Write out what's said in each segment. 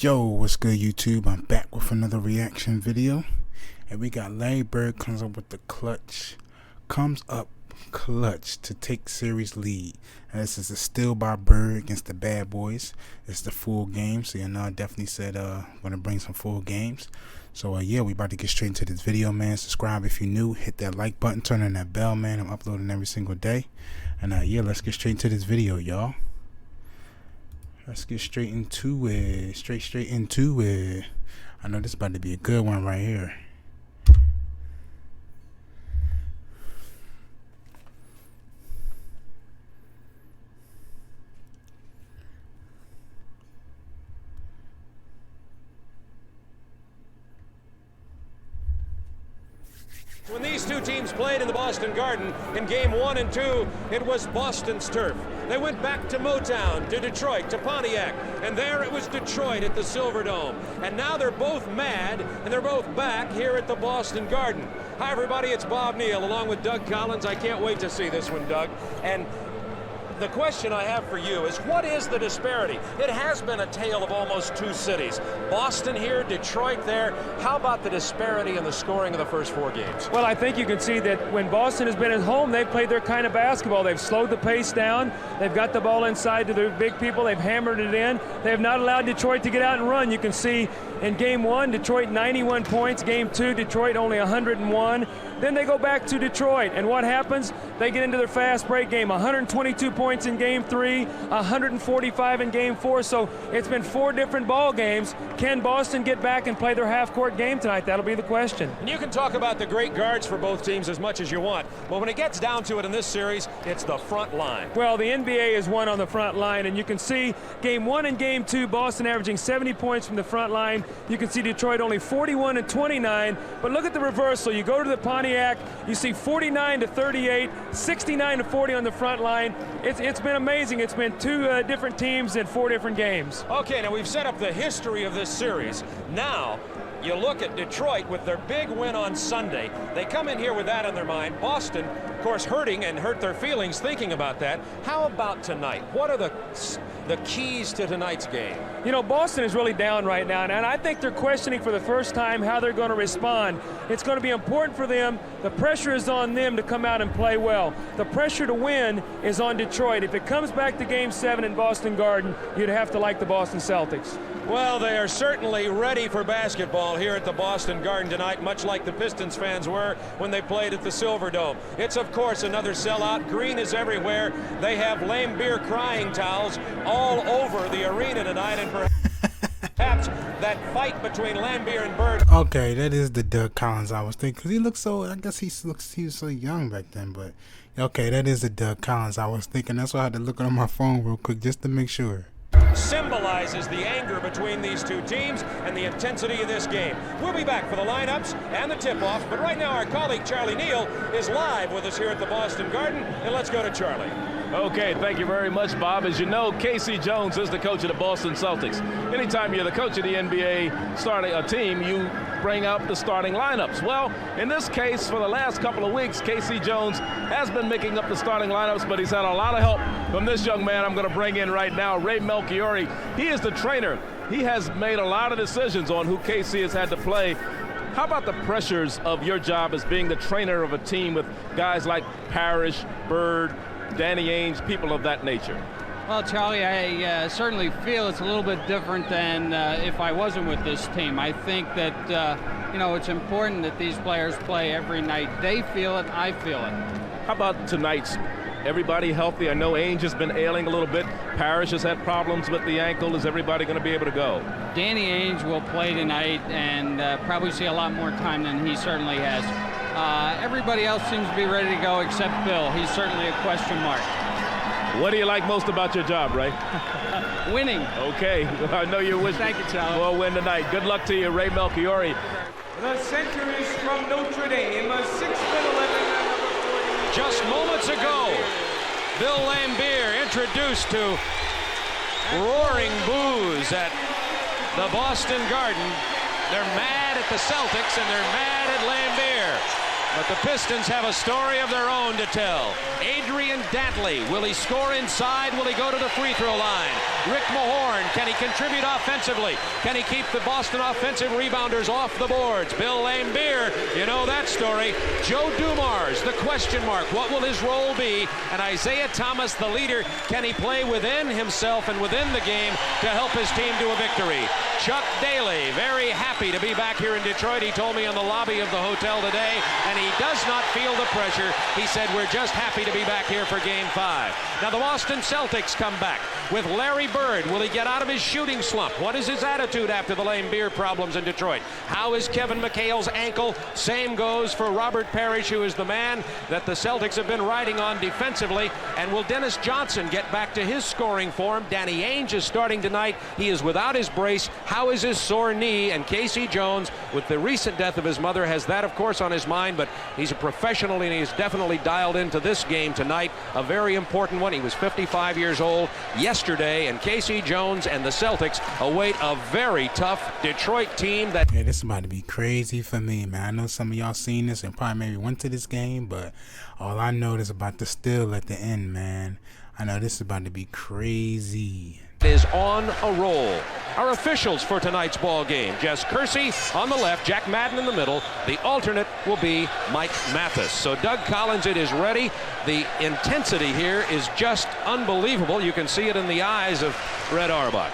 Yo, what's good, YouTube? I'm back with another reaction video, and we got Larry Bird comes up clutch to take series lead. And this is a steal by Bird against the Bad Boys. It's the full game, so you know I definitely said gonna bring some full games. So yeah, we about to get straight into this video, man. Subscribe if you're new, hit that like button, turn on that bell, man. I'm uploading every single day. And yeah, let's get straight into this video, y'all. Let's get straight into it. Straight into it. I know this is about to be a good one right here. When these two teams played in the Boston Garden in game 1 and 2, it was Boston's turf. They went back to Motown, to Detroit, to Pontiac, and there it was Detroit at the Silverdome. And now they're both mad, and they're both back here at the Boston Garden. Hi, everybody, it's Bob Neal along with Doug Collins. I can't wait to see this one, Doug. And the question I have for you is, what is the disparity? It has been a tale of almost two cities. Boston here, Detroit there. How about the disparity in the scoring of the first 4 games? Well, I think you can see that when Boston has been at home, they've played their kind of basketball. They've slowed the pace down. They've got the ball inside to the big people. They've hammered it in. They have not allowed Detroit to get out and run. You can see in game 1, Detroit 91 points. Game 2, Detroit only 101. Then they go back to Detroit, and what happens? They get into their fast break game. 122 points in game 3, 145 in game 4. So it's been 4 different ball games. Can Boston get back and play their half-court game tonight? That'll be the question. And you can talk about the great guards for both teams as much as you want, but when it gets down to it in this series, it's the front line. Well, the NBA is one on the front line, and you can see game 1 and game 2, Boston averaging 70 points from the front line. You can see Detroit only 41 and 29, but look at the reversal. You go to the Pontiac, you see 49 to 38, 69 to 40 on the front line. It's been amazing. It's been 2 different teams in 4 different games. Okay, now we've set up the history of this series. Now, you look at Detroit with their big win on Sunday. They come in here with that on their mind. Boston, of course, hurting and hurt their feelings thinking about that. How about tonight? What are the keys to tonight's game? You know, Boston is really down right now, and I think they're questioning for the first time how they're going to respond. It's going to be important for them. The pressure is on them to come out and play well. The pressure to win is on Detroit. If it comes back to Game 7 in Boston Garden, you'd have to like the Boston Celtics. Well, they are certainly ready for basketball here at the Boston Garden tonight, much like the Pistons fans were when they played at the Silverdome. It's, of course, another sellout. Green is everywhere. They have lame beer crying towels all over the arena tonight, and perhaps that fight between Lambeer and Bird. Okay, that is the Doug Collins I was thinking, because he looks so, I guess he was so young back then, but okay, that is the Doug Collins I was thinking. That's why I had to look it on my phone real quick just to make sure. Symbolizes the anger between these two teams and the intensity of this game. We'll be back for the lineups and the tip-off, but right now our colleague Charlie Neal is live with us here at the Boston Garden, and let's go to Charlie. Okay, thank you very much, Bob. As you know, K.C. Jones is the coach of the Boston Celtics. Anytime you're the coach of the NBA starting a team, you bring up the starting lineups. Well, in this case, for the last couple of weeks, K.C. Jones has been making up the starting lineups, but he's had a lot of help from this young man I'm going to bring in right now, Ray Melchiori. He is the trainer. He has made a lot of decisions on who K.C. has had to play. How about the pressures of your job as being the trainer of a team with guys like Parrish, Bird, Danny Ainge, people of that nature? Well, Charlie, I certainly feel it's a little bit different than if I wasn't with this team. I think that, you know, it's important that these players play every night. They feel it, I feel it. How about tonight's? Everybody healthy? I know Ainge has been ailing a little bit. Parrish has had problems with the ankle. Is everybody going to be able to go? Danny Ainge will play tonight and probably see a lot more time than he certainly has. Everybody else seems to be ready to go except Bill. He's certainly a question mark. What do you like most about your job, Ray? Winning. Okay, I know you wish. Thank you, Charlie. We'll win tonight. Good luck to you, Ray Melchiori. The center is from Notre Dame, 6'11", Just moments ago, Bill Lambeer introduced to roaring boos at the Boston Garden. They're mad at the Celtics and they're mad at Lambeer. But the Pistons have a story of their own to tell. Adrian Dantley, will he score inside? Will he go to the free throw line? Rick Mahorn, can he contribute offensively? Can he keep the Boston offensive rebounders off the boards? Bill Laimbeer, you know that story. Joe Dumars, the question mark. What will his role be? And Isaiah Thomas, the leader, can he play within himself and within the game to help his team to a victory? Chuck Daly, very happy to be back here in Detroit. He told me in the lobby of the hotel today, and he does not feel the pressure. He said, we're just happy to be back here for Game 5. Now the Boston Celtics come back with Larry Bird. Will he get out of his shooting slump? What is his attitude after the Laimbeer problems in Detroit? How is Kevin McHale's ankle? Same goes for Robert Parrish, who is the man that the Celtics have been riding on defensively. And will Dennis Johnson get back to his scoring form? Danny Ainge is starting tonight. He is without his brace. How is his sore knee? And Casey Jones, with the recent death of his mother, has that, of course, on his mind, but he's a professional and he's definitely dialed into this game tonight, a very important one. He was 55 years old yesterday, and Casey Jones and the Celtics await a very tough Detroit team that... Yeah, this is about to be crazy for me, man. I know some of y'all seen this and probably maybe went to this game, but all I know is about the steal at the end, man. I know this is about to be crazy. Is on a roll. Our officials for tonight's ball game: Jess Kersey on the left, Jack Madden in the middle. The alternate will be Mike Mathis. So Doug Collins, it is ready. The intensity here is just unbelievable. You can see it in the eyes of Red Auerbach.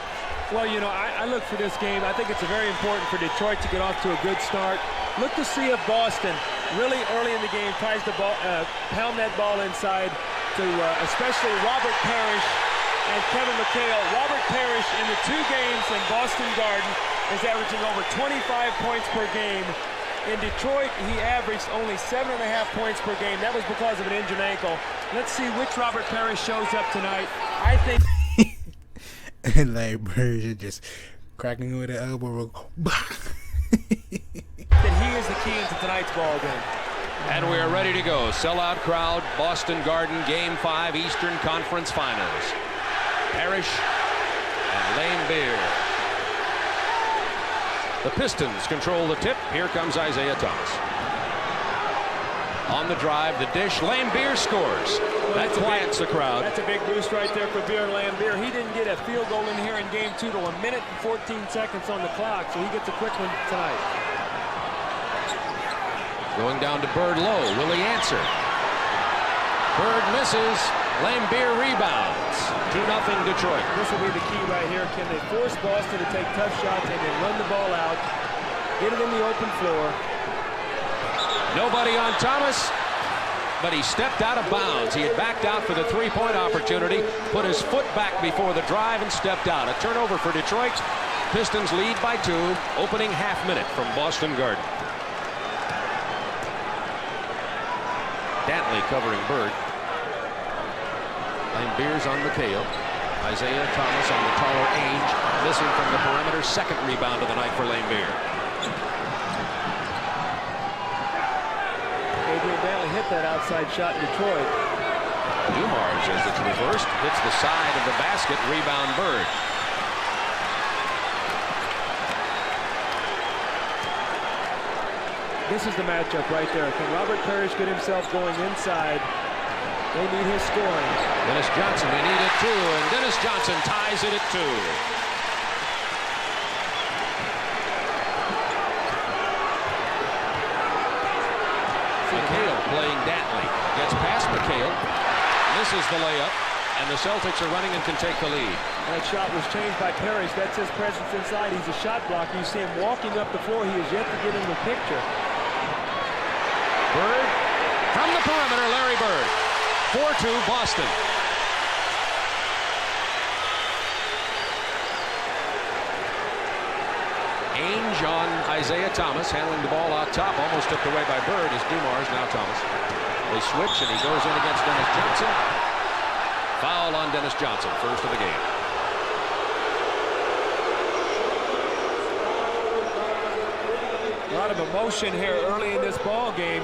Well, you know, I look for this game. I think it's very important for Detroit to get off to a good start. Look to see if Boston really early in the game tries to pound that ball inside to especially Robert Parrish and Kevin McHale. Robert Parrish in the 2 games in Boston Garden is averaging over 25 points per game. In Detroit, he averaged only 7.5 points per game. That was because of an injured ankle. Let's see which Robert Parrish shows up tonight. I think... And Larry Bird is just cracking with the elbow. that he is the key into tonight's ball game. And we are ready to go. Sellout crowd, Boston Garden, Game 5, Eastern Conference Finals. Parrish and Laimbeer. The Pistons control the tip. Here comes Isaiah Thomas. On the drive, the dish, Laimbeer scores. That quiets the crowd. That's a big boost right there for Laimbeer. He didn't get a field goal in here in Game 2 till 1 minute and 14 seconds on the clock, so he gets a quick one tonight. Going down to Bird low. Will he answer? Bird misses. Laimbeer rebounds. 2-0 Detroit. This will be the key right here. Can they force Boston to take tough shots and then run the ball out, get it in the open floor? Nobody on Thomas, but he stepped out of bounds. He had backed out for the 3-point opportunity, put his foot back before the drive and stepped out. A turnover for Detroit. Pistons lead by 2, opening half minute from Boston Garden. Dantley covering Bird. Laimbeer's on McHale. Isaiah Thomas on the taller Ainge. Missing from the perimeter. Second rebound of the night for Laimbeer. Adrian Dantley hit that outside shot in Detroit. Dumars, as it's reversed, hits the side of the basket. Rebound Bird. This is the matchup right there. Can Robert Parrish get himself going inside? They need his scoring. Dennis Johnson, they need it too, and Dennis Johnson ties it at 2. McHale playing Dantley. Gets past McHale. Misses the layup, and the Celtics are running and can take the lead. That shot was changed by Parrish. That's his presence inside. He's a shot blocker. You see him walking up the floor. He is yet to get in the picture. Bird from the perimeter, Larry Bird. 4-2 Boston. Ainge on Isaiah Thomas, handling the ball out top, almost tipped away by Bird as Dumars, now Thomas. They switch and he goes in against Dennis Johnson. Foul on Dennis Johnson, first of the game. A lot of emotion here early in this ball game.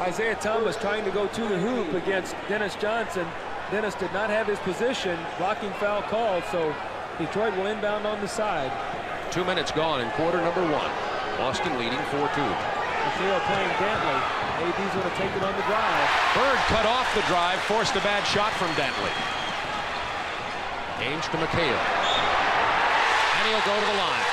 Isaiah Thomas trying to go to the hoop against Dennis Johnson. Dennis did not have his position, blocking foul called, so Detroit will inbound on the side. 2 minutes gone in quarter number 1. Boston leading 4-2. McHale playing Dantley. AD's going to take it on the drive. Bird cut off the drive, forced a bad shot from Dantley. Ainge to McHale. And he'll go to the line.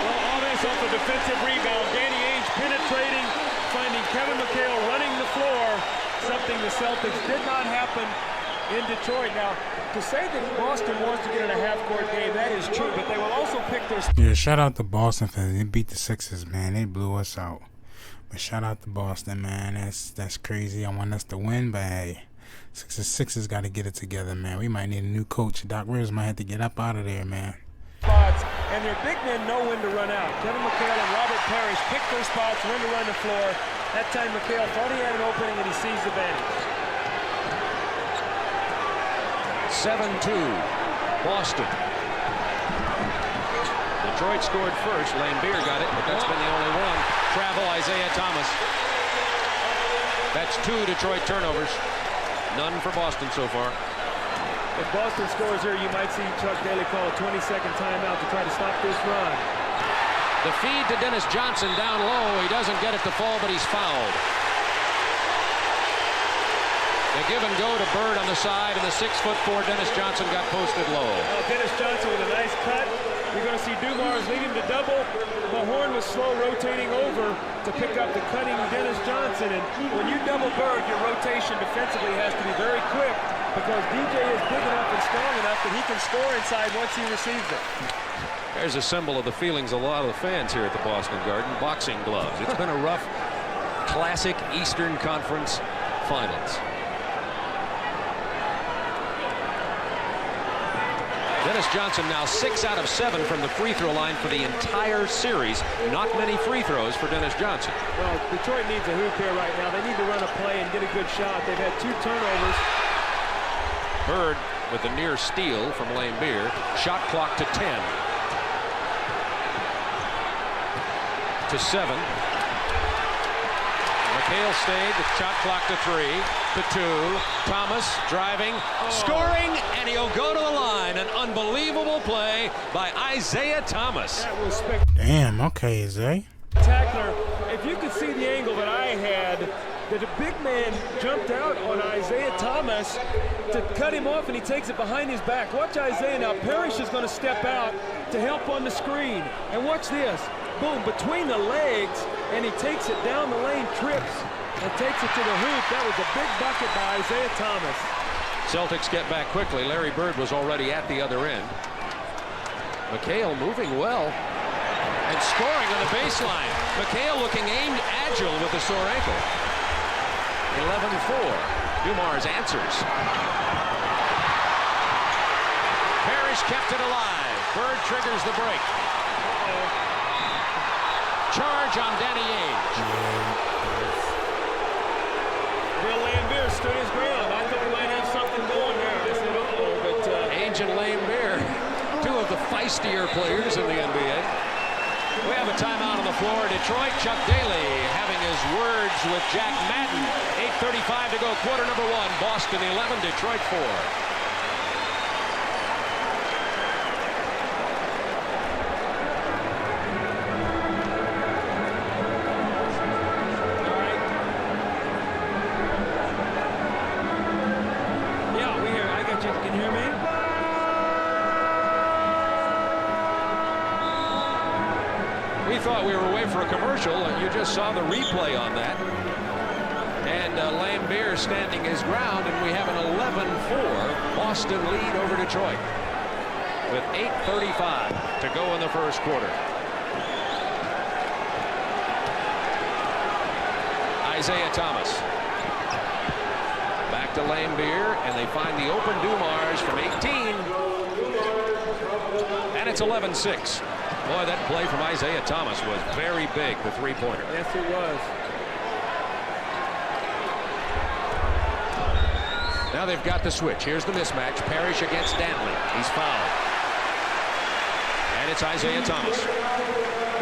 Well, offense off a defensive rebound. Danny Ainge penetrating, finding Kevin McHale running the floor. Something the Celtics did not happen in Detroit. Now, to say that Boston wants to get in a half-court game, that is true, but they will also pick their... Yeah, shout out to Boston fans. They beat the Sixers, man. They blew us out. But shout out to Boston, man. That's crazy. I want us to win, but hey, Sixers got to get it together, man. We might need a new coach. Doc Rivers might have to get up out of there, man. Spots, and their big men know when to run out. Kevin McHale and Robert Parrish pick their spots, when to run the floor. That time McHale thought he had an opening, and he seized the advantage. 7-2, Boston. Detroit scored first. Lambeer got it, but that's been the only one. Travel, Isaiah Thomas. That's 2 Detroit turnovers. None for Boston so far. If Boston scores here, you might see Chuck Daly call a 20-second timeout to try to stop this run. The feed to Dennis Johnson down low. He doesn't get it to fall, but he's fouled. The give and go to Bird on the side, and the 6'4" Dennis Johnson got posted low. Dennis Johnson with a nice cut. You're going to see Dumars leading to double. Mahorn was slow rotating over to pick up the cutting Dennis Johnson. And when you double Bird, your rotation defensively has to be very quick because DJ is big enough and strong enough that he can score inside once he receives it. There's a symbol of the feelings of a lot of the fans here at the Boston Garden. Boxing gloves. It's been a rough, classic Eastern Conference Finals. Dennis Johnson now 6 out of 7 from the free throw line for the entire series. Not many free throws for Dennis Johnson. Well, Detroit needs a hoop here right now. They need to run a play and get a good shot. They've had 2 turnovers. Bird with a near steal from Lambeer. Shot clock to 10. To 7. McHale stayed. The shot clock to 3. To 2. Thomas driving, scoring, and he'll go to the line. An unbelievable play by Isaiah Thomas. That was Damn, okay, Zay. spectacular. If you could see the angle that I had, that the big man jumped out on Isaiah Thomas to cut him off, and he takes it behind his back. Watch Isaiah now. Parrish is going to step out to help on the screen. And watch this. Boom, between the legs, and he takes it down the lane, trips, and takes it to the hoop. That was a big bucket by Isaiah Thomas. Celtics get back quickly. Larry Bird was already at the other end. McHale moving well and scoring on the baseline. McHale looking aimed, agile with a sore ankle. 11-4. Dumars answers. Parrish kept it alive. Bird triggers the break. Charge on Danny Ainge. Bill Lambeer stood his ground. I thought we might have something going there. I said, uh-oh, but Ainge and Lambeer, 2 of the feistier players in the NBA. We have a timeout on the floor. Detroit, Chuck Daly having his words with Jack Madden. 8:35 to go, quarter number 1. Boston 11, Detroit 4. Thought we were away for a commercial, and you just saw the replay on that. And Lambeer standing his ground, and we have an 11-4 Boston lead over Detroit with 8:35 to go in the first quarter. Isaiah Thomas back to Lambeer, and they find the open Dumars from 18, and it's 11-6. Boy, that play from Isaiah Thomas was very big, the three-pointer. yes, it was. Now they've got the switch. Here's the mismatch. Parrish against Dantley. He's fouled. And it's Isaiah Thomas.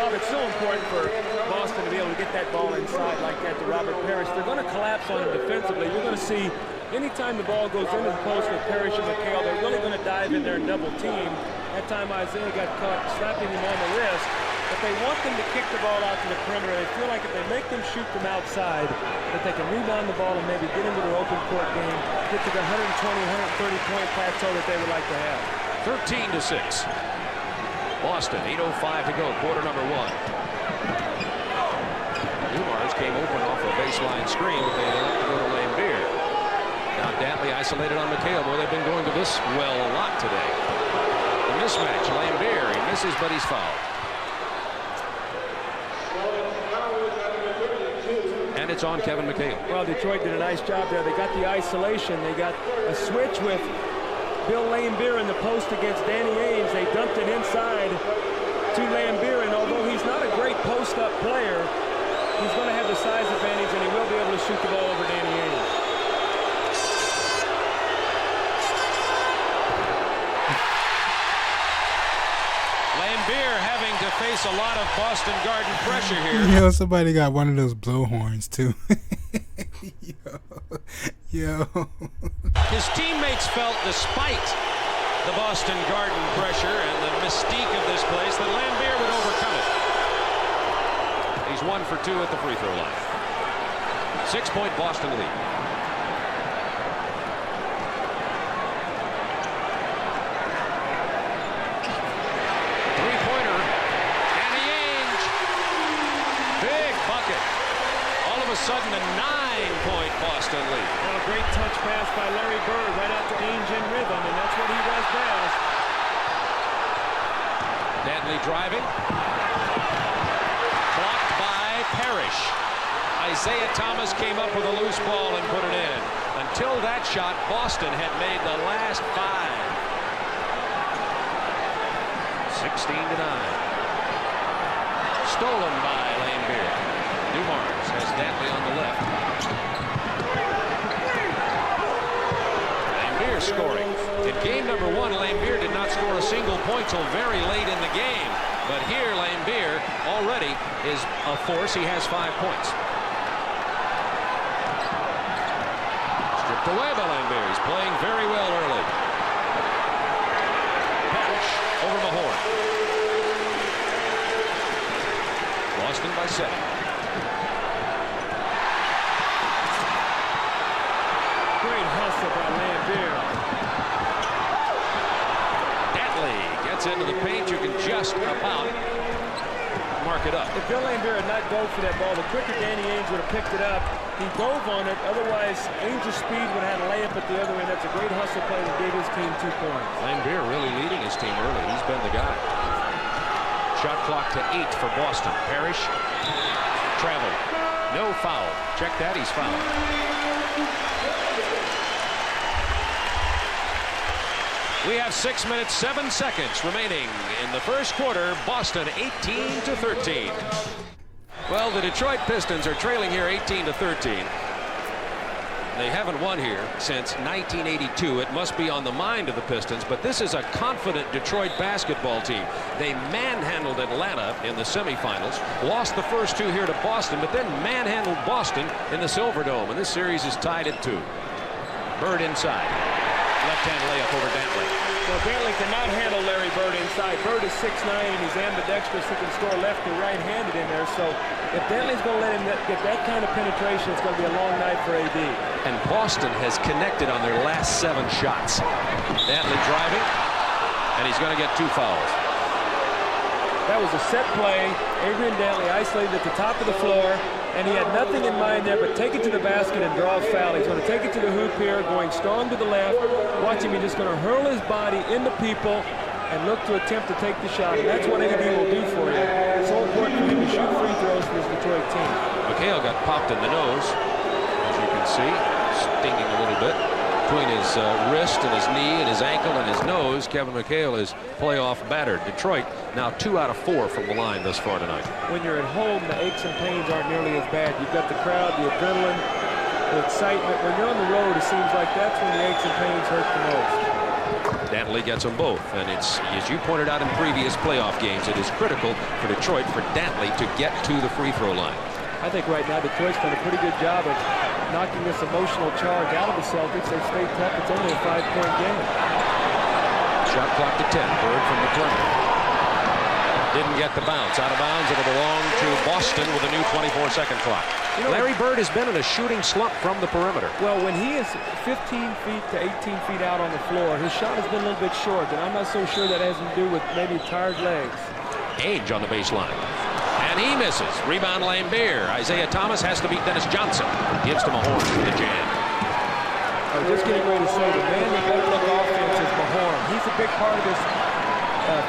Bob, it's so important for Boston to be able to get that ball inside like that to Robert Parrish. They're going to collapse on him defensively. You're going to see anytime the ball goes into the post with Parrish and McHale, they're really going to dive in there and double team. That time Isaiah got caught slapping him on the wrist. But they want them to kick the ball out to the perimeter. They feel like if they make them shoot them outside, that they can rebound the ball and maybe get into their open court game, get to the 120, 130-point plateau that they would like to have. 13-6. Boston, 8:05 to go, quarter number 1. Dumars came open off a baseline screen, but they elect to go to Lambeer. Now Dantley isolated on McHale. Boy, they've been going to this well a lot today. The mismatch, Lambeer, he misses, but he's fouled. And it's on Kevin McHale. Well, Detroit did a nice job there. They got the isolation. They got a switch with Bill Lambeer in the post against Danny Ainge. They dumped it inside to Lambeer, and although he's not a great post-up player, he's going to have the size advantage, and he will be able to shoot the ball over Danny Ainge. Lambeer having to face a lot of Boston Garden pressure here. Yo, somebody got one of those blowhorns too. Yo. His teammates felt, despite the Boston Garden pressure and the mystique of this place, that Lambeer would overcome it. He's 1 for 2 at the free throw line. 6-point Boston lead. Three-pointer. Danny Ainge. Big bucket. All of a sudden, a 9-point Boston lead. Well, a great touch pass by Larry Bird right out to Ainge in rhythm, and that's what he does best. Dantley driving. Blocked by Parrish. Isaiah Thomas came up with a loose ball and put it in. Until that shot, Boston had made the last 5. 16-9. Stolen by Lambeer. Dumars has Dantley on the left. Lambeer scoring. In game number 1, Lambeer did not score a single point till very late in the game. But here, Lambeer already is a force. He has 5 points. Stripped away by Lambeer. He's playing very well early. Parrish over Mahorn. Boston by 7. Great hustle by Lambeer. Dantley gets into the paint. You can just about mark it up. If Bill Lambeer had not dove for that ball, the quicker Danny Ainge would have picked it up. He dove on it. Otherwise, Ainge's speed would have had a layup at the other end. That's a great hustle play that gave his team 2 points. Lambeer really leading his team early. He's been the guy. Shot clock to 8 for Boston. Parrish traveled. No foul. Check that. He's fouled. We have 6 minutes, 7 seconds remaining in the first quarter. Boston 18-13. Well, the Detroit Pistons are trailing here 18-13. They haven't won here since 1982. It must be on the mind of the Pistons, but this is a confident Detroit basketball team. They manhandled Atlanta in the semifinals, lost the first 2 here to Boston, but then manhandled Boston in the Silverdome, and this series is tied at 2. Bird inside. Left-hand layup over Dantley. Well, Dantley cannot handle Larry Bird inside. Bird is 6'9", and he's ambidextrous. He can score left or right-handed in there. So if Dantley's going to let him get that kind of penetration, it's going to be a long night for AD. And Boston has connected on their last 7 shots. Dantley driving, and he's going to get 2 fouls. That was a set play. Adrian Dantley isolated at the top of the floor, and he had nothing in mind there but take it to the basket and draw a foul. He's going to take it to the hoop here, going strong to the left. Watch him. He's just going to hurl his body into people and look to attempt to take the shot. And that's what AD will do for you. It's so important for him to shoot free throws for this Detroit team. McHale got popped in the nose, as you can see, stinging a little bit. Between his wrist and his knee and his ankle and his nose, Kevin McHale is playoff battered. Detroit now 2 out of 4 from the line thus far tonight. When you're at home, the aches and pains aren't nearly as bad. You've got the crowd, the adrenaline, the excitement. When you're on the road, it seems like that's when the aches and pains hurt the most. Dantley gets them both, and it's, as you pointed out in previous playoff games, it is critical for Detroit for Dantley to get to the free throw line. I think right now Detroit's done a pretty good job of knocking this emotional charge out of the Celtics. They stayed tough. It's only a 5-point game. Shot clock to 10. Bird from the perimeter. Didn't get the bounce. Out of bounds. It'll belong to Boston with a new 24-second clock. You know, Larry Bird has been in a shooting slump from the perimeter. Well, when he is 15 feet to 18 feet out on the floor, his shot has been a little bit short, and I'm not so sure that has to do with maybe tired legs. Ainge on the baseline. And he misses. Rebound Lambeer. Isaiah Thomas has to beat Dennis Johnson. Gives to Mahorn for the jam. I was just getting ready to say, the man that better look offense is Mahorn. He's a big part of this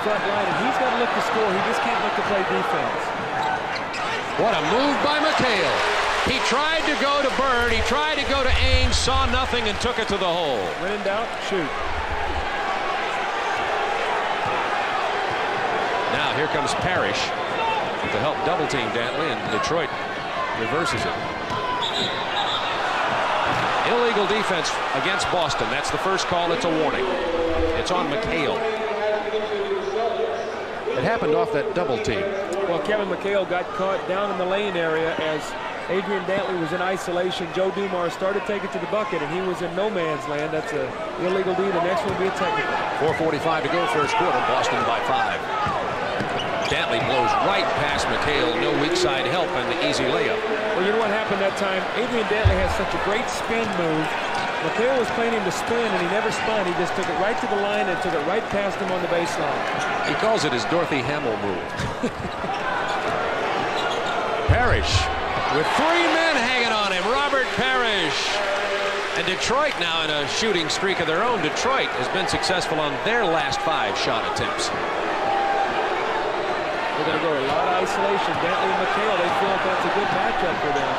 front line, and he's got to look to score. He just can't look to play defense. What a move by McHale. He tried to go to Bird. He tried to go to Ainge, saw nothing, and took it to the hole. When in doubt, shoot. Now here comes Parrish to help double team Dantley, and Detroit reverses it. Illegal defense against Boston. That's the first call. It's a warning. It's on McHale. It happened off that double team. Well, Kevin McHale got caught down in the lane area as Adrian Dantley was in isolation. Joe Dumars started taking to the bucket, and he was in no man's land. That's an illegal D. The next one will be a technical. 4:45 to go, first quarter. Boston by 5. Dantley blows right past McHale. No weak side help, and the easy layup. Well, you know what happened that time? Adrian Dantley has such a great spin move. McHale was playing him to spin, and he never spun. He just took it right to the line and took it right past him on the baseline. He calls it his Dorothy Hamill move. Parrish with 3 men hanging on him. Robert Parrish. And Detroit now in a shooting streak of their own. Detroit has been successful on their last 5 shot attempts. They're going to go a lot of isolation. Dantley and McHale, they feel like that's a good matchup for them.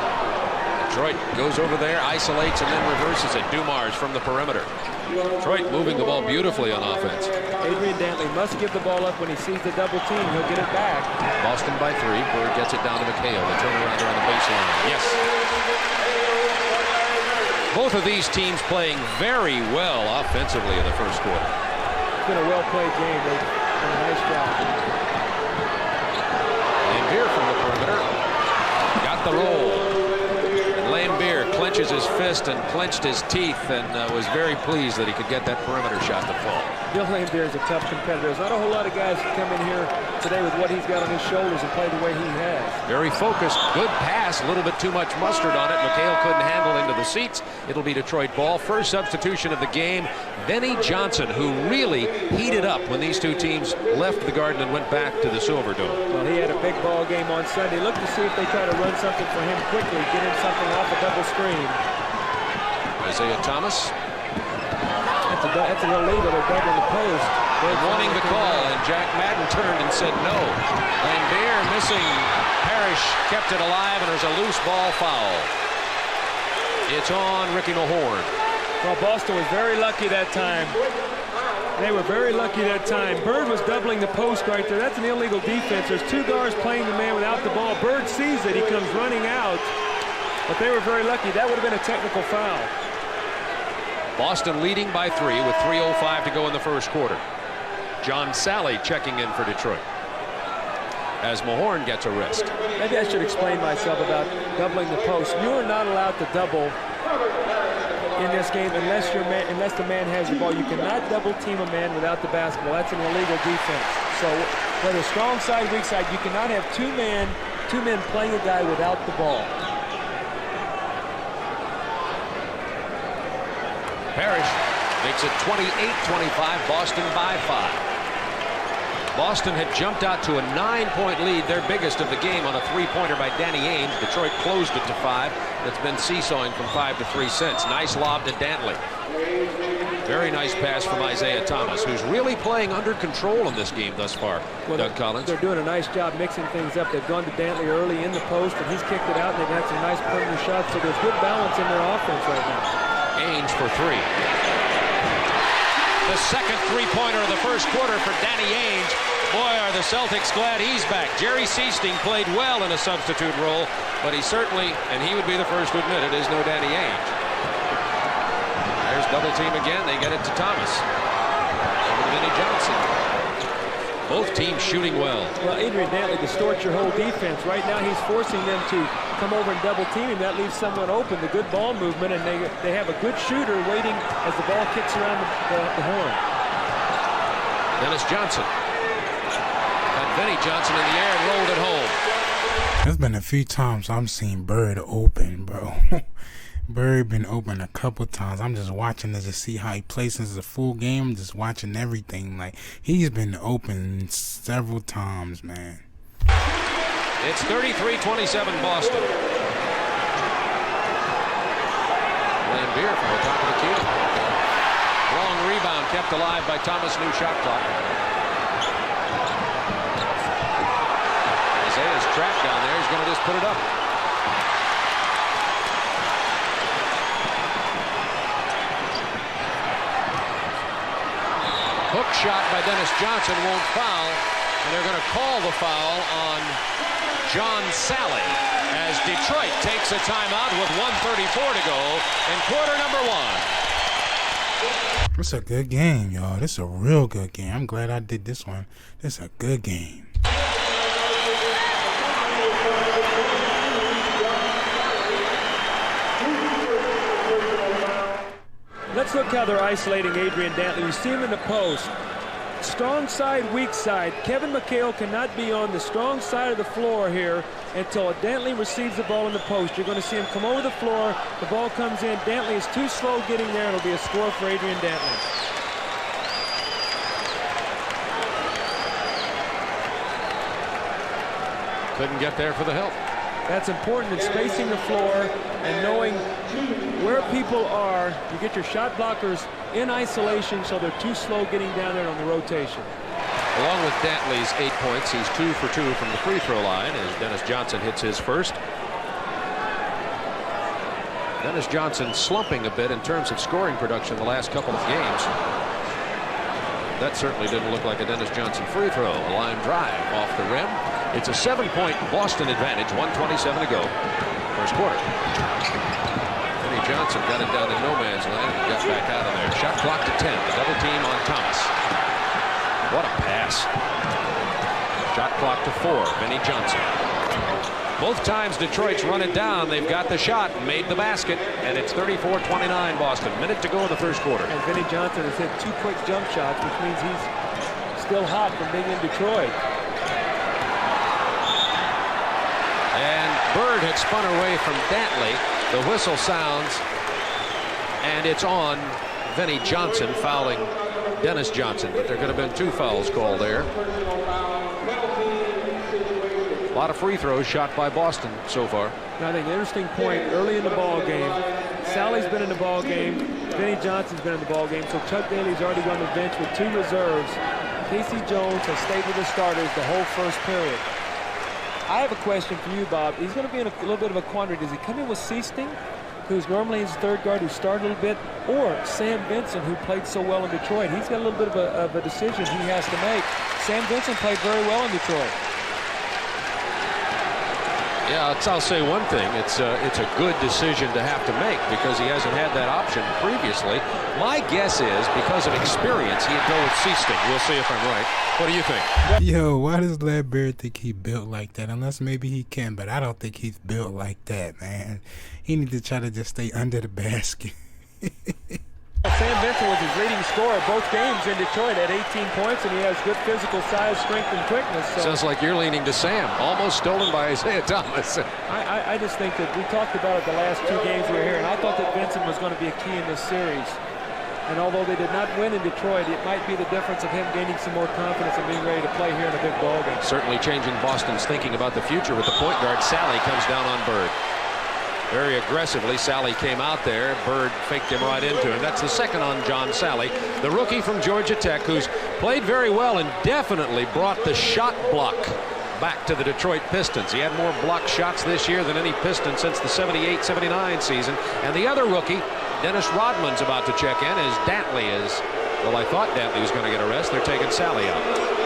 Detroit goes over there, isolates, and then reverses it. Dumars from the perimeter. Detroit moving the ball beautifully on offense. Adrian Dantley must give the ball up when he sees the double team. He'll get it back. Boston by 3. Bird gets it down to McHale. They turn around on the baseline. Yes. Both of these teams playing very well offensively in the first quarter. It's been a well-played game. They've done a nice job. Lambeer from the perimeter. Got the roll. Lambeer clenches his fist and clenched his teeth and was very pleased that he could get that perimeter shot to fall. Bill Lambeer is a tough competitor. There's not a whole lot of guys that come in here today with what he's got on his shoulders and play the way he has. Very focused. Good pass. A little bit too much mustard on it. McHale couldn't handle into the seats. It'll be Detroit ball. First substitution of the game. Benny Johnson, who really heated up when these two teams left the Garden and went back to the Silverdome. Well, he had a big ball game on Sunday. Look to see if they try to run something for him quickly, get him something off a double screen. Isaiah Thomas. That's a little illegal. They're doubling the post. They're wanting the call, and Jack Madden turned and said no. Lambeer missing. Parrish kept it alive, and there's a loose ball foul. It's on Ricky Mahorn. Well, Boston was very lucky that time. They were very lucky that time. Bird was doubling the post right there. That's an illegal defense. There's 2 guards playing the man without the ball. Bird sees it. He comes running out. But they were very lucky. That would have been a technical foul. Boston leading by 3 with 3:05 to go in the first quarter. John Sally checking in for Detroit as Mahorn gets a wrist. Maybe I should explain myself about doubling the post. You are not allowed to double in this game unless the man has the ball. You cannot double team a man without the basketball. That's an illegal defense. So whether strong side, weak side, you cannot have two men playing a guy without the ball. Parrish makes it 28-25, Boston by 5. Boston had jumped out to a 9-point lead, their biggest of the game, on a 3-pointer by Danny Ainge. Detroit closed it to 5. That's been seesawing from 5 to 3 since. Nice lob to Dantley. Very nice pass from Isaiah Thomas, who's really playing under control in this game thus far. Well, Doug Collins. They're doing a nice job mixing things up. They've gone to Dantley early in the post, and he's kicked it out, and they've had some nice perimeter shots, so there's good balance in their offense right now. Ainge for 3. The second 3-pointer of the first quarter for Danny Ainge. Boy, are the Celtics glad he's back. Jerry Seasting played well in a substitute role, but he certainly, and he would be the first to admit it, is no Danny Ainge. There's double team again. They get it to Thomas. Over to Vinnie Johnson. Both teams shooting well. Well, Adrian Dantley distorts your whole defense. Right now he's forcing them to come over and double team him. That leaves someone open. The good ball movement, and they have a good shooter waiting as the ball kicks around the horn. Dennis Johnson. Got Vinnie Johnson in the air and rolled it home. There's been a few times I'm seen Bird open, bro. Bird been open a couple times. I'm just watching to just see how he plays. This is a full game. I'm just watching everything. Like, he's been open several times, man. It's 33-27 Boston. Lambier from the top of the key. Long rebound kept alive by Thomas. New shot clock. Isaiah's trapped down there. He's going to just put it up. Hook shot by Dennis Johnson won't foul, and they're going to call the foul on John Sally as Detroit takes a timeout with 1:34 to go in quarter number 1. It's a good game, y'all. This is a real good game. I'm glad I did this one. This is a good game. Let's look how they're isolating Adrian Dantley. You see him in the post. Strong side, weak side. Kevin McHale cannot be on the strong side of the floor here until Dantley receives the ball in the post. You're going to see him come over the floor. The ball comes in. Dantley is too slow getting there. It'll be a score for Adrian Dantley. Couldn't get there for the help. That's important in spacing the floor and knowing where people are. You get your shot blockers in isolation so they're too slow getting down there on the rotation. Along with Dantley's 8 points, he's 2 for 2 from the free throw line as Dennis Johnson hits his first. Dennis Johnson slumping a bit in terms of scoring production the last couple of games. That certainly didn't look like a Dennis Johnson free throw. A line drive off the rim. It's a 7-point Boston advantage, 1:27 to go. First quarter. Vinnie Johnson got it down in no man's land and got back out of there. Shot clock to 10. The double team on Thomas. What a pass. Shot clock to 4. Vinnie Johnson. Both times Detroit's run it down. They've got the shot, made the basket, and it's 34-29 Boston. Minute to go in the first quarter. And Vinnie Johnson has hit 2 quick jump shots, which means he's still hot from being in Detroit. And Bird had spun away from Dantley. The whistle sounds, and it's on Vinnie Johnson fouling Dennis Johnson. But there could have been 2 fouls called there. A lot of free throws shot by Boston so far. Now, I think an interesting point early in the ball game. Sally's been in the ball game. Vinnie Johnson's been in the ball game. So Chuck Daly's already on the bench with 2 reserves. Casey Jones has stayed with the starters the whole first period. I have a question for you, Bob. He's going to be in a little bit of a quandary. Does he come in with Seasting, who's normally his third guard, who started a little bit, or Sam Vincent, who played so well in Detroit? He's got a little bit of a decision he has to make. Sam Vincent played very well in Detroit. Yeah, I'll say one thing. It's a good decision to have to make because he hasn't had that option previously. My guess is because of experience, he'd go with Seasting. We'll see if I'm right. What do you think? Yo, why does Lambier think he built like that? Unless maybe he can, but I don't think he's built like that, man. He needs to try to just stay under the basket. Sam Vincent was his leading scorer both games in Detroit at 18 points, and he has good physical size, strength, and quickness. So sounds like you're leaning to Sam. Almost stolen by Isaiah Thomas. I just think that we talked about it the last 2 games we were here, and I thought that Vincent was going to be a key in this series. And although they did not win in Detroit, it might be the difference of him gaining some more confidence and being ready to play here in a big ball game. Certainly changing Boston's thinking about the future with the point guard. Sally comes down on Bird. Very aggressively, Sally came out there. Bird faked him right into him. That's the second on John Sally, the rookie from Georgia Tech, who's played very well and definitely brought the shot block back to the Detroit Pistons. He had more block shots this year than any Piston since the 78-79 season. And the other rookie, Dennis Rodman's about to check in as Dantley is. Well, I thought Dantley was going to get a rest. They're taking Sally out.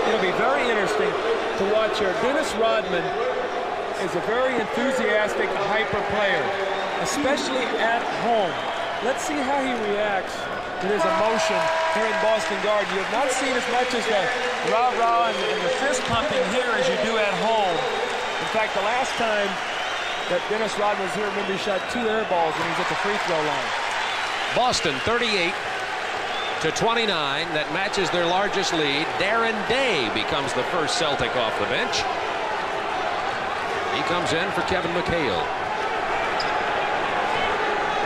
It'll be very interesting to watch here. Dennis Rodman is a very enthusiastic, hyper player, especially at home. Let's see how he reacts to his emotion here in Boston Garden. You have not seen as much as the rah-rah and the fist pumping here as you do at home. In fact, the last time that Dennis Rodman was here, remember, he shot 2 air balls when he was at the free throw line. Boston 38 to 29. That matches their largest lead. Darren Day becomes the first Celtic off the bench. He comes in for Kevin McHale.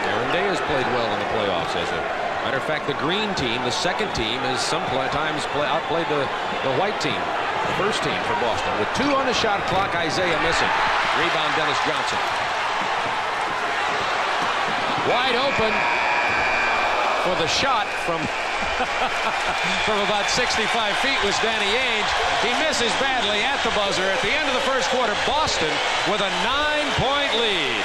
Darren Day has played well in the playoffs. As a matter of fact, the green team, the second team, has sometimes outplayed the white team, the first team for Boston. With 2 on the shot clock, Isaiah missing. Rebound, Dennis Johnson. Wide open for the shot from from about 65 feet was Danny Ainge. He misses badly at the buzzer. At the end of the first quarter, Boston with a 9-point lead.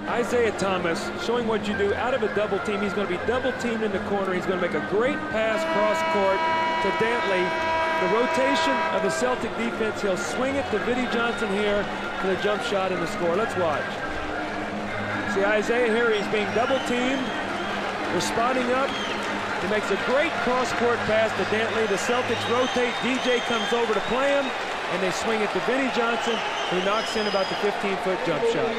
Isaiah Thomas showing what you do out of a double team. He's going to be double teamed in the corner. He's going to make a great pass cross court to Dantley. The rotation of the Celtic defense, he'll swing it to Vinnie Johnson here for the jump shot and the score. Let's watch. See Isaiah here, he's being double teamed. They're spotting up. He makes a great cross-court pass to Dantley. The Celtics rotate. DJ comes over to play him, and they swing it to Vinnie Johnson, who knocks in about the 15-foot jump shot.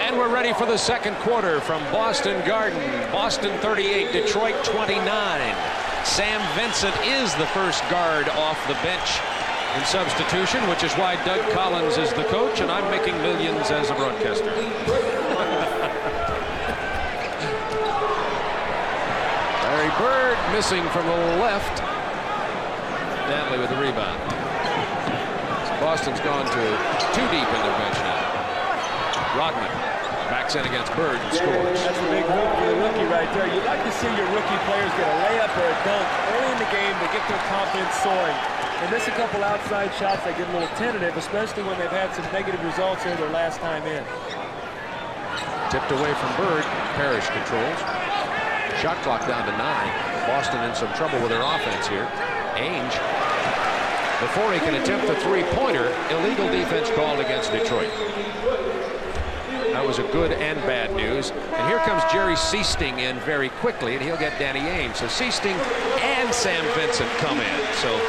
And we're ready for the second quarter from Boston Garden. Boston 38, Detroit 29. Sam Vincent is the first guard off the bench in substitution, which is why Doug Collins is the coach, and I'm making millions as a broadcaster. Larry Bird missing from the left. Dantley with the rebound. So Boston's gone to 2 deep in their bench now. Rodman backs in against Bird and scores. That's a big hook for the rookie right there. You'd like to see your rookie players get a layup or a dunk early in the game to get their confidence soaring. They miss a couple outside shots, they get a little tentative, especially when they've had some negative results here their last time in. Tipped away from Bird. Parrish controls. Shot clock down to 9. Boston in some trouble with their offense here. Ainge, before he can attempt the 3-pointer, illegal defense called against Detroit. That was a good and bad news. And here comes Jerry Seasting in very quickly, and he'll get Danny Ainge. So Seasting and Sam Vincent come in. So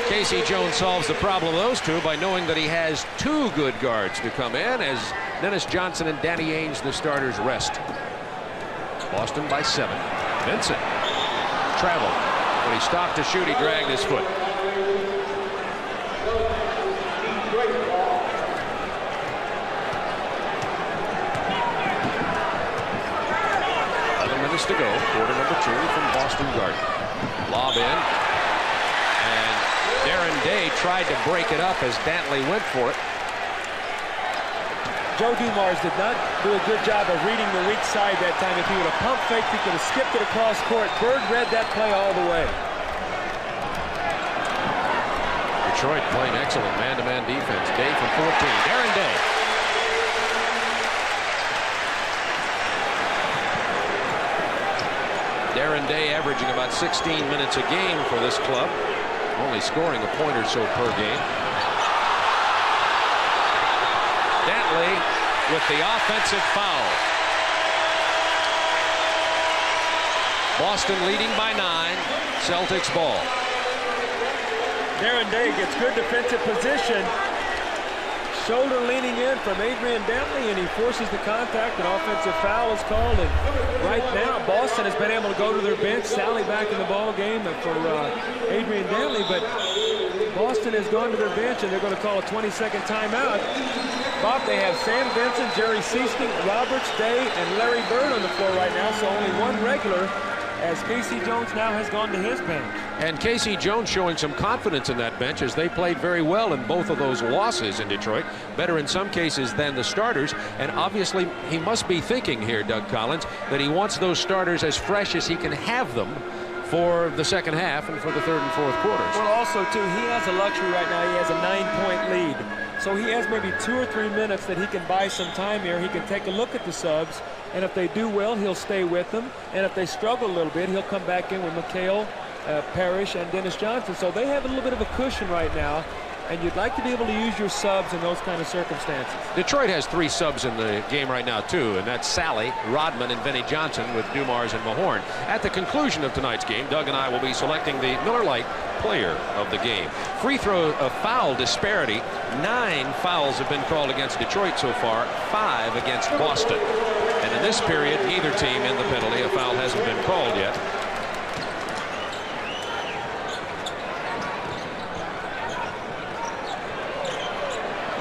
Casey Jones solves the problem of those two by knowing that he has 2 good guards to come in as Dennis Johnson and Danny Ainge, the starters, rest. Boston by 7. Vincent traveled. When he stopped to shoot, he dragged his foot. 11 minutes to go. Quarter number 2 from Boston Garden. Lob in. And Darren Day tried to break it up as Dantley went for it. Joe Dumars did not do a good job of reading the weak side that time. If he would have pump faked, he could have skipped it across court. Bird read that play all the way. Detroit playing excellent man-to-man defense. Day from 14. Darren Day. Darren Day averaging about 16 minutes a game for this club. Only scoring a point or so per game. Dantley with the offensive foul. Boston leading by 9. Celtics ball. Darren Day gets good defensive position. Shoulder leaning in from Adrian Dantley, and he forces the contact. An offensive foul is called, and right now Boston has been able to go to their bench. Sally back in the ball game for Adrian Dantley, but Boston has gone to their bench, and they're going to call a 20-second timeout. Bob, they have Sam Vincent, Jerry Seasting, Roberts, Day, and Larry Bird on the floor right now, so only 1 regular, as Casey Jones now has gone to his bench. And Casey Jones showing some confidence in that bench as they played very well in both of those losses in Detroit. Better in some cases than the starters. And obviously he must be thinking here, Doug Collins, that he wants those starters as fresh as he can have them for the second half and for the third and fourth quarters. Well, also, too, he has a luxury right now. He has a 9-point lead. So he has maybe 2 or 3 minutes that he can buy some time here. He can take a look at the subs, and if they do well, he'll stay with them. And if they struggle a little bit, he'll come back in with McHale, Parrish, and Dennis Johnson. So they have a little bit of a cushion right now. and you'd like to be able to use your subs in those kind of circumstances. Detroit has 3 subs in the game right now, too, and that's Sally, Rodman, and Vinnie Johnson with Dumars and Mahorn. At the conclusion of tonight's game, Doug and I will be selecting the Miller Lite player of the game. Free throw foul disparity. 9 fouls have been called against Detroit so far, 5 against Boston. And in this period, neither team in the penalty. A foul hasn't been called yet.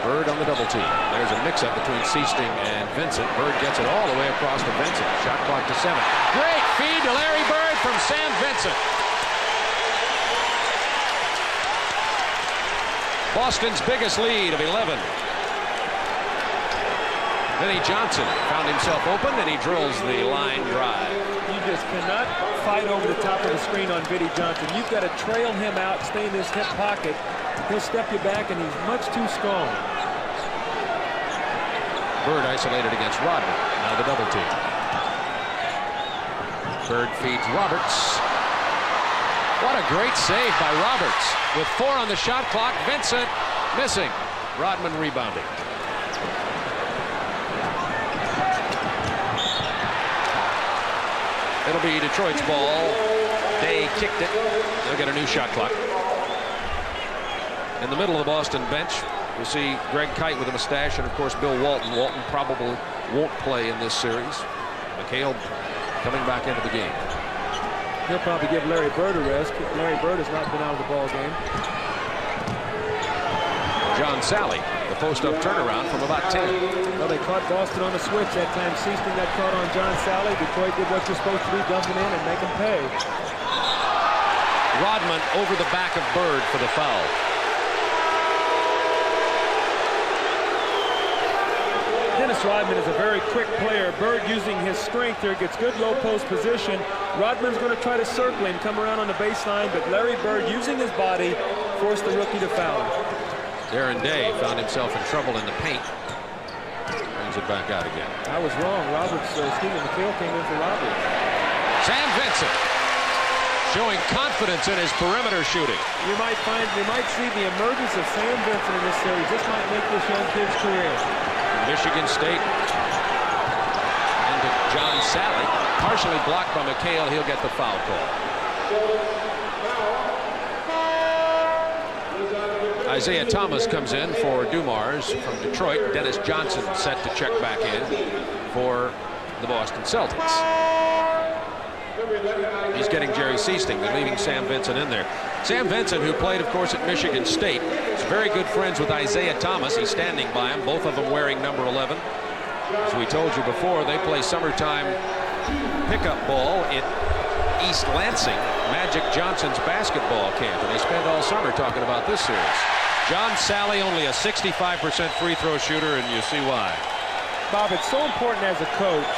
Bird on the double team. There's a mix-up between Seasting and Vincent. Bird gets it all the way across to Vincent. Shot clock to 7. Great feed to Larry Bird from Sam Vincent. Boston's biggest lead of 11. Vinnie Johnson found himself open, and he drills the line drive. You just cannot fight over the top of the screen on Vinnie Johnson. You've got to trail him out, stay in his hip pocket. He'll step you back, and he's much too strong. Bird isolated against Rodman. Now the double team. Bird feeds Roberts. What a great save by Roberts. With 4 on the shot clock, Vincent missing. Rodman rebounding. It'll be Detroit's ball. They kicked it. They'll get a new shot clock. In the middle of the Boston bench, you'll see Greg Kite with a mustache, and of course Bill Walton. Walton probably won't play in this series. McHale coming back into the game. He'll probably give Larry Bird a rest. Larry Bird has not been out of the ball game. John Sally, the post-up turnaround from about 10. Well, they caught Boston on a switch that time. Seasting got caught on John Sally. Detroit did what you're supposed to do, dumping in and make him pay. Rodman over the back of Bird for the foul. Dennis Rodman is a very quick player. Bird using his strength here gets good low post position. Rodman's going to try to circle him, come around on the baseline, but Larry Bird using his body forced the rookie to foul him. Darren Day found himself in trouble in the paint. Brings it back out again. I was wrong. McHale came in for Roberts. Sam Vincent showing confidence in his perimeter shooting. You might see the emergence of Sam Vincent in this series. This might make this young kid's career. Michigan State into John Sally, partially blocked by McHale. He'll get the foul call. Isaiah Thomas comes in for Dumars from Detroit. Dennis Johnson set to check back in for the Boston Celtics. He's getting Jerry Seasting. They're leaving Sam Vincent in there. Sam Vincent, who played, of course, at Michigan State, is very good friends with Isaiah Thomas. He's standing by him, both of them wearing number 11. As we told you before, they play summertime pickup ball at East Lansing, Magic Johnson's basketball camp, and they spend all summer talking about this series. John Sally, only a 65% free throw shooter, and you see why. Bob, it's so important as a coach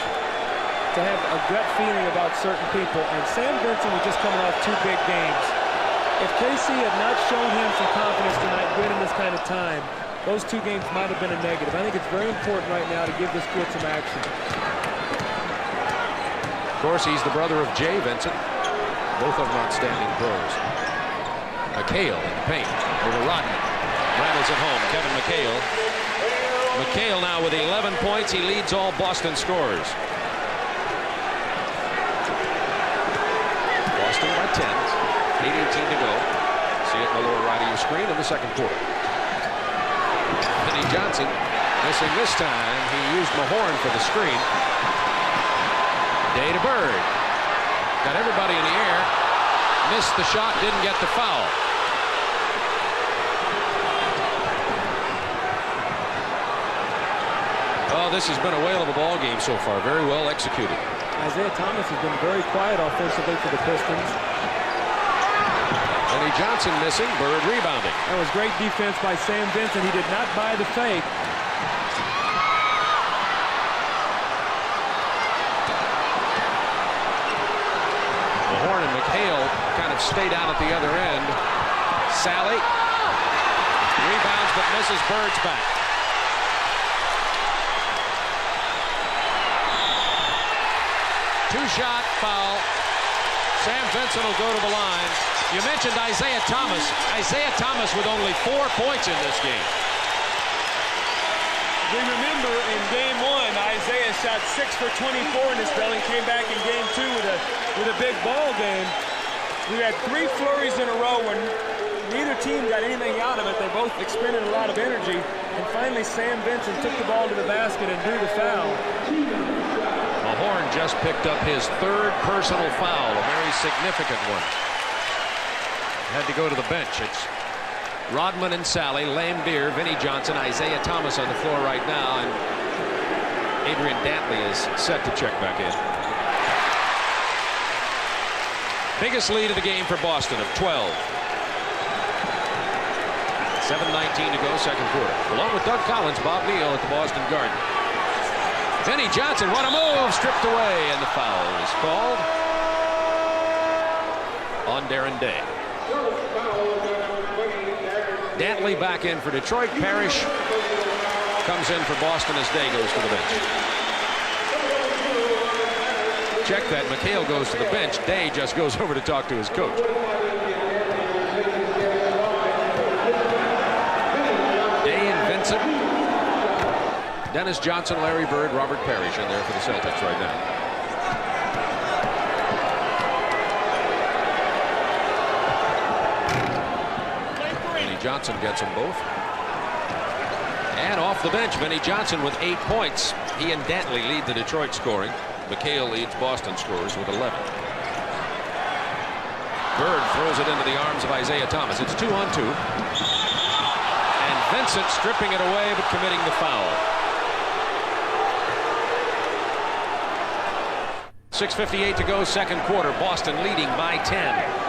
to have a gut feeling about certain people, and Sam Vincent was just coming off 2 big games. If KC had not shown him some confidence tonight winning this kind of time, those 2 games might have been a negative. I think it's very important right now to give this kid some action. Of course, he's the brother of Jay Vincent. Both of them outstanding pros. McHale in the paint over Rodman. Rattles it home. Kevin McHale. McHale now with 11 points. He leads all Boston scorers. Boston by 10. 8:18 to go. See it in the lower right of your screen in the second quarter. Vinnie Johnson missing this time. He used Mahorn for the screen. Day to Bird. Got everybody in the air. Missed the shot, didn't get the foul. Oh, this has been a whale of a ball game so far. Very well executed. Isaiah Thomas has been very quiet offensively for the Pistons. Vinnie Johnson missing, Bird rebounding. That was great defense by Sam Vincent. He did not buy the fake. Mahorn and McHale kind of stay down at the other end. Sally rebounds but misses Bird's back. Two-shot foul. Sam Vincent will go to the line. You mentioned Isaiah Thomas. Isaiah Thomas with only 4 points in this game. We remember in game 1, Isaiah shot 6 for 24 in this building, came back in game 2 with a big ball game. We had 3 flurries in a row when neither team got anything out of it. They both expended a lot of energy. And finally, Sam Vincent took the ball to the basket and drew the foul. Mahorn just picked up his 3rd personal foul, a very significant one. Had to go to the bench. It's Rodman and Sally, Lambeer, Vinnie Johnson, Isaiah Thomas on the floor right now, and Adrian Dantley is set to check back in. Biggest lead of the game for Boston of 12. 7:19 to go, second quarter. Along with Doug Collins, Bob Neal at the Boston Garden. Vinnie Johnson, what a move, stripped away, and the foul is called on Darren Day. Dantley back in for Detroit. Parrish comes in for Boston as Day goes to the bench. Check that. McHale goes to the bench. Day just goes over to talk to his coach. Day and Vincent. Dennis Johnson, Larry Bird, Robert Parrish in there for the Celtics right now. Johnson gets them both. And off the bench, Vinnie Johnson with 8 points. He and Dantley lead the Detroit scoring. McHale leads Boston scorers with 11. Bird throws it into the arms of Isaiah Thomas. It's 2-on-2. And Vincent stripping it away but committing the foul. 6:58 to go, second quarter. Boston leading by 10.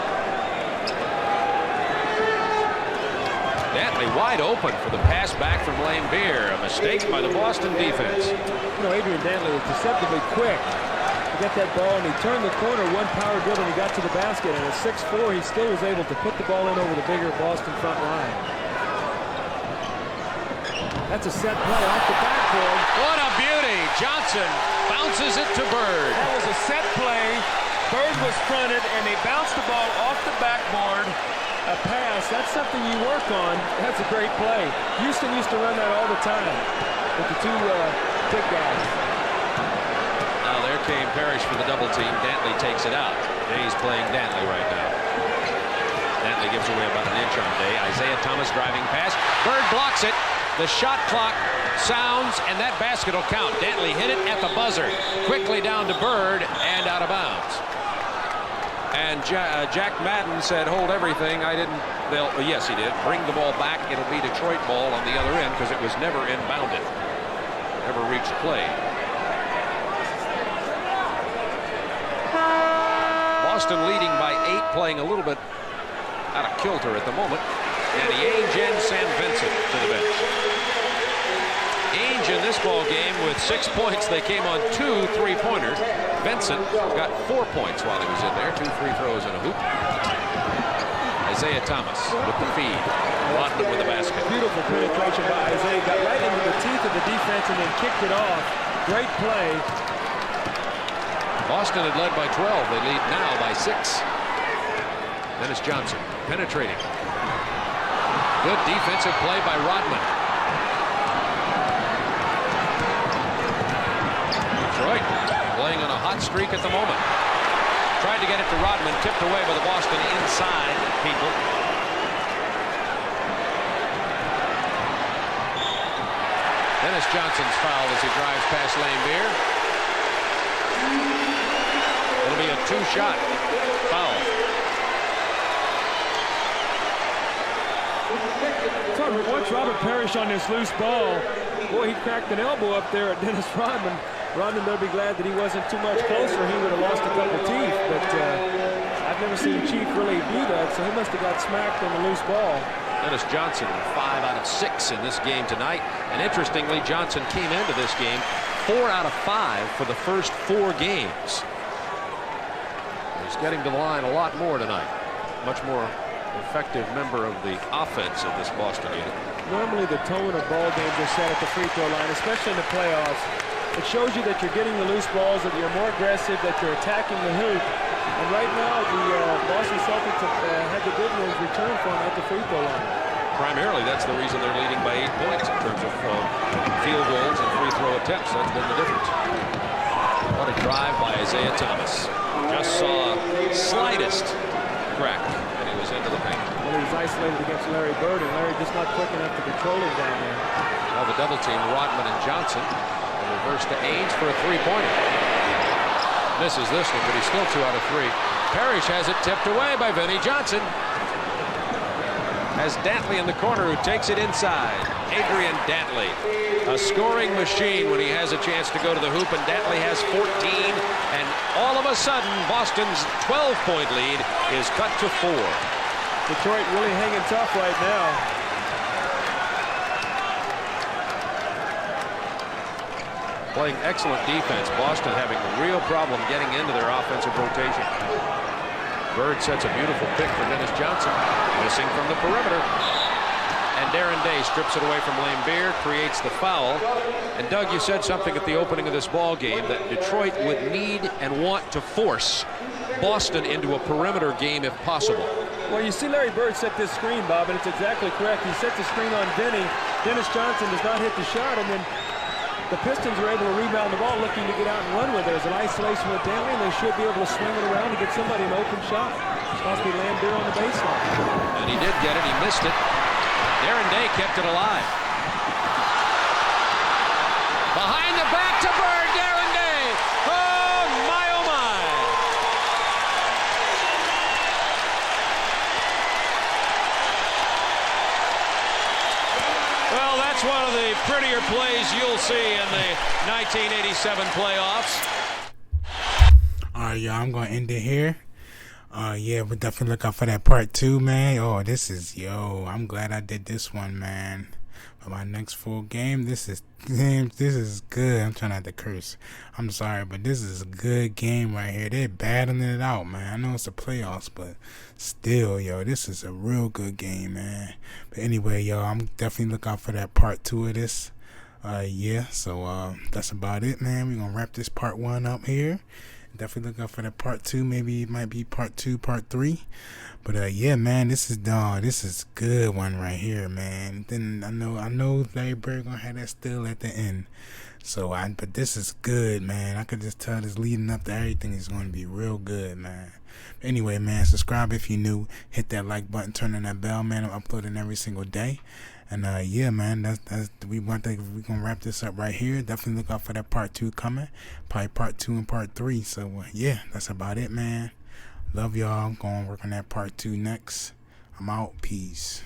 Dantley wide open for the pass back from Lambeer. A mistake by the Boston defense. You know, Adrian Dantley was deceptively quick. He got that ball and he turned the corner, one power dribble, and he got to the basket. And at 6'4", he still was able to put the ball in over the bigger Boston front line. That's a set play off the backboard. What a beauty. Johnson bounces it to Bird. That was a set play. Bird was fronted and they bounced the ball off the backboard. A pass, that's something you work on. That's a great play. Houston used to run that all the time with the 2 big guys. Now there came Parrish for the double team. Dantley takes it out. Day's playing Dantley right now. Dantley gives away about an inch on Day. Isaiah Thomas driving pass. Bird blocks it. The shot clock sounds, and that basket will count. Dantley hit it at the buzzer. Quickly down to Bird and out of bounds. And Jack Madden said, hold everything. Yes, he did. Bring the ball back. It'll be Detroit ball on the other end because it was never inbounded. Never reached play. Boston leading by 8, playing a little bit out of kilter at the moment. And Ainge and Sam Vincent to the bench. Ainge in this ball game with 6 points. They came on 2 3-pointers. Vincent got 4 points while he was in there. 2 free throws and a hoop. Isaiah Thomas with the feed. Rodman with the basket. Beautiful penetration by Isaiah. Got right into the teeth of the defense and then kicked it off. Great play. Boston had led by 12. They lead now by 6. Dennis Johnson penetrating. Good defensive play by Rodman. Detroit playing on a hot streak at the moment. Tried to get it to Rodman, tipped away by the Boston inside people. Dennis Johnson's fouled as he drives past Lambeer. It'll be a 2-shot foul. Watch Robert Parrish on this loose ball. Boy, he cracked an elbow up there at Dennis Rodman. Rodman better be glad that he wasn't too much closer. He would have lost a couple teeth. But I've never seen Chief really do that, so he must have got smacked on the loose ball. Dennis Johnson, 5 out of 6 in this game tonight. And interestingly, Johnson came into this game 4 out of 5 for the first 4 games. He's getting to the line a lot more tonight. Much more effective member of the offense of this Boston unit. Normally the tone of ball games are set at the free throw line, especially in the playoffs. It shows you that you're getting the loose balls, that you're more aggressive, that you're attacking the hoop. And right now, the Boston Celtics have had the big ones return for them at the free throw line. Primarily, that's the reason they're leading by 8 points in terms of field goals and free throw attempts. That's been the difference. What a drive by Isaiah Thomas. Just saw slightest crack, and he was into the paint. Well, he was isolated against Larry Bird, and Larry just not quick enough to control him down there. Now the double team, Rodman and Johnson. And reverse to Ainge for a three-pointer. Misses this one, but he's still 2 out of 3. Parrish has it tipped away by Vinnie Johnson. Has Dantley in the corner, who takes it inside. Adrian Dantley, a scoring machine when he has a chance to go to the hoop, and Dantley has 14, and all of a sudden Boston's 12-point lead is cut to 4. Detroit really hanging tough right now. Playing excellent defense. Boston having a real problem getting into their offensive rotation. Bird sets a beautiful pick for Dennis Johnson. Missing from the perimeter. And Darren Day strips it away from Lambeer, creates the foul. And Doug, you said something at the opening of this ball game that Detroit would need and want to force Boston into a perimeter game if possible. Well, you see Larry Bird set this screen, Bob, and it's exactly correct. He sets the screen on Denny. Dennis Johnson does not hit the shot, and then the Pistons are able to rebound the ball, looking to get out and run with it. There's an isolation with Dantley, and they should be able to swing it around to get somebody an open shot. It's supposed to be Lambeer on the baseline. And he did get it. He missed it. Darren Day kept it alive. Behind the back to Bird. Darren Day. Oh, my, oh, my. Well, that's one of the prettier plays you'll see in the 1987 playoffs. All right, y'all, I'm going to end it here. Yeah, but definitely look out for that part 2, man. Oh, this is, I'm glad I did this one, man. For my next full game, this is good. I'm trying not to curse. I'm sorry, but this is a good game right here. They're battling it out, man. I know it's the playoffs, but still, this is a real good game, man. But anyway, y'all, I'm definitely look out for that part 2 of this. So that's about it, man. We're gonna wrap this part 1 up here. Definitely look out for that part 2. Maybe it might be part 2, part 3. But yeah, man, this is a good one right here, man. Then I know Larry Bird gonna have that still at the end. But this is good, man. I could just tell this leading up to everything is going to be real good, man. Anyway, man, subscribe if you're new. Hit that like button, turn on that bell, man. I'm uploading every single day. And yeah, man, we're gonna wrap this up right here. Definitely look out for that part 2 coming. Probably part 2 and part 3. So yeah, that's about it, man. Love y'all. I'm gonna work on that part 2 next. I'm out. Peace.